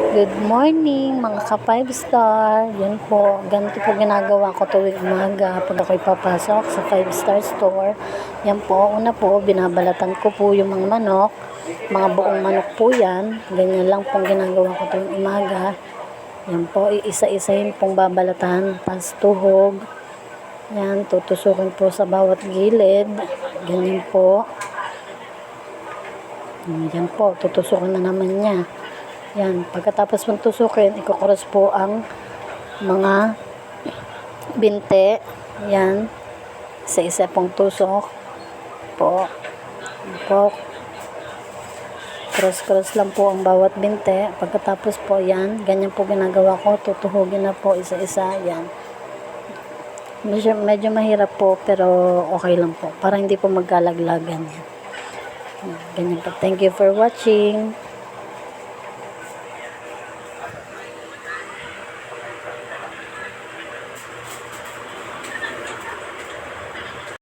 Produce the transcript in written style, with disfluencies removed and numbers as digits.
Good morning mga ka-5 star. Yan po, ganito po ginagawa ko tuwing umaga pag ako'y papasok sa 5 star store. Yan po, una po, binabalatan ko po yung mga manok. Mga buong manok po yan. Ganyan lang pong ginagawa ko tuwing umaga. Yan po, iisa-isahin pong babalatan. Pas tuhog. Yan, tutusukin po sa bawat gilid. Ganyan po. Yan po, tutusukin na naman niya. Yan, pagkatapos mong tusukin, ikukuros po ang mga binte. Yan, isa-isa pong tusok po. Cross-cross lang po ang bawat binte. Pagkatapos po, yan, ganyan po ginagawa ko. Tutuhugin na po isa-isa. Yan. Medyo mahirap po, pero okay lang po. Para hindi po magkalaglagan. Ganyan po. Thank you for watching.